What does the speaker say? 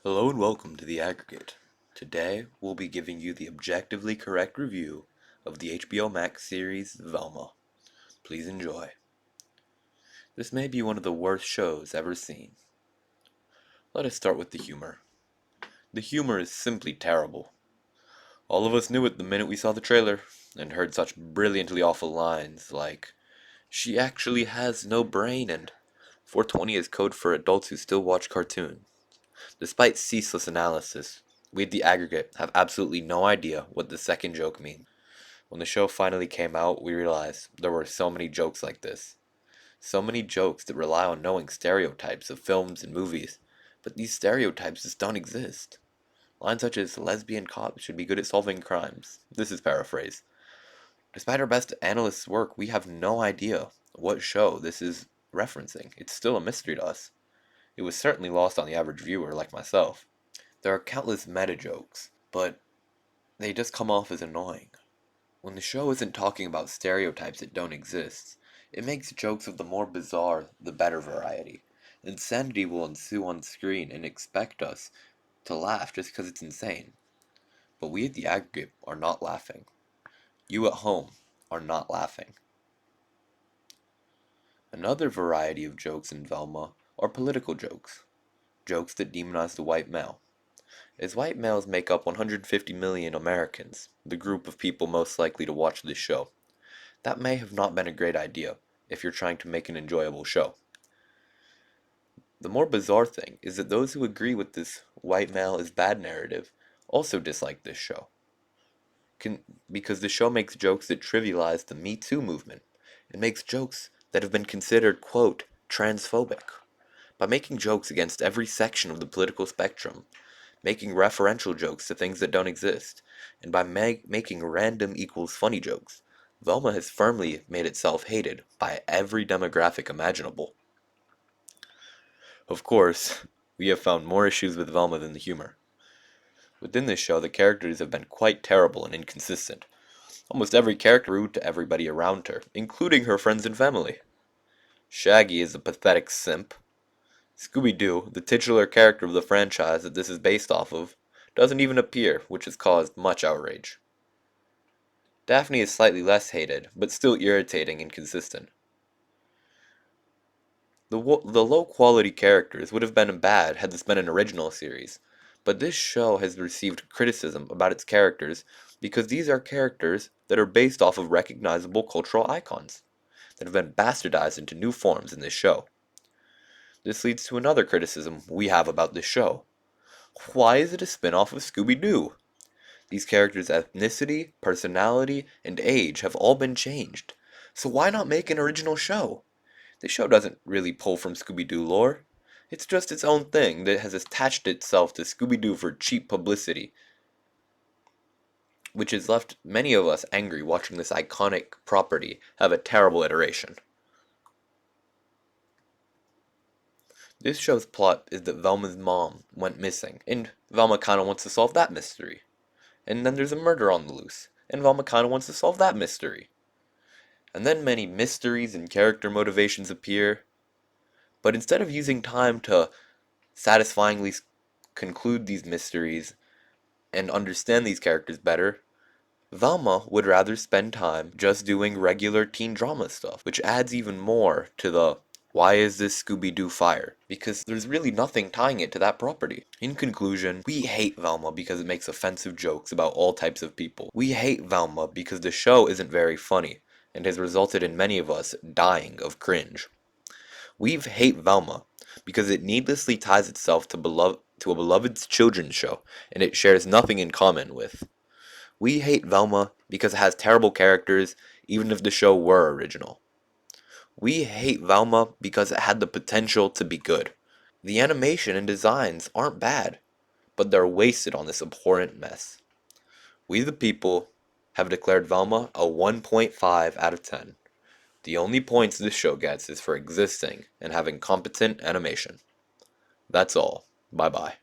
Hello and welcome to the Aggregate. Today, we'll be giving you the objectively correct review of the HBO Max series Velma. Please enjoy. This may be one of the worst shows ever seen. Let us start with the humor. The humor is simply terrible. All of us knew it the minute we saw the trailer, and heard such brilliantly awful lines like, "She actually has no brain," and 420 is code for adults who still watch cartoons. Despite ceaseless analysis, we at the Aggregate have absolutely no idea what the second joke means. When the show finally came out, we realized there were so many jokes like this. So many jokes that rely on knowing stereotypes of films and movies, but these stereotypes just don't exist. Lines such as lesbian cops should be good at solving crimes. This is paraphrase. Despite our best analysts' work, we have no idea what show this is referencing. It's still a mystery to us. It was certainly lost on the average viewer like myself. There are countless meta jokes, but they just come off as annoying. When the show isn't talking about stereotypes that don't exist, it makes jokes of the more bizarre, the better variety. Insanity will ensue on screen and expect us to laugh just because it's insane. But we at the Aggregate are not laughing. You at home are not laughing. Another variety of jokes in Velma are political jokes. Jokes that demonize the white male. As white males make up 150 million Americans, the group of people most likely to watch this show, that may have not been a great idea if you're trying to make an enjoyable show. The more bizarre thing is that those who agree with this white male is bad narrative also dislike this show. Because the show makes jokes that trivialize the Me Too movement. It makes jokes that have been considered, quote, transphobic. By making jokes against every section of the political spectrum, making referential jokes to things that don't exist, and by making random equals funny jokes, Velma has firmly made itself hated by every demographic imaginable. Of course, we have found more issues with Velma than the humor. Within this show, the characters have been quite terrible and inconsistent. Almost every character is rude to everybody around her, including her friends and family. Shaggy is a pathetic simp. Scooby-Doo, the titular character of the franchise that this is based off of, doesn't even appear, which has caused much outrage. Daphne is slightly less hated, but still irritating and consistent. The low-quality characters would have been bad had this been an original series, but this show has received criticism about its characters because these are characters that are based off of recognizable cultural icons that have been bastardized into new forms in this show. This leads to another criticism we have about this show. Why is it a spin-off of Scooby-Doo? These characters' ethnicity, personality, and age have all been changed. So why not make an original show? This show doesn't really pull from Scooby-Doo lore. It's just its own thing that has attached itself to Scooby-Doo for cheap publicity, which has left many of us angry watching this iconic property have a terrible iteration. This show's plot is that Velma's mom went missing, and Velma kinda wants to solve that mystery. And then there's a murder on the loose, and Velma kinda wants to solve that mystery. And then many mysteries and character motivations appear, but instead of using time to satisfyingly conclude these mysteries and understand these characters better, Velma would rather spend time just doing regular teen drama stuff, which adds even more to the "why is this Scooby-Doo fire?" because there's really nothing tying it to that property. In conclusion, we hate Velma because it makes offensive jokes about all types of people. We hate Velma because the show isn't very funny and has resulted in many of us dying of cringe. We hate Velma because it needlessly ties itself to a beloved children's show and it shares nothing in common with. We hate Velma because it has terrible characters, even if the show were original. We hate Velma because it had the potential to be good. The animation and designs aren't bad, but they're wasted on this abhorrent mess. We the people have declared Velma a 1.5 out of 10. The only points this show gets is for existing and having competent animation. That's all. Bye bye.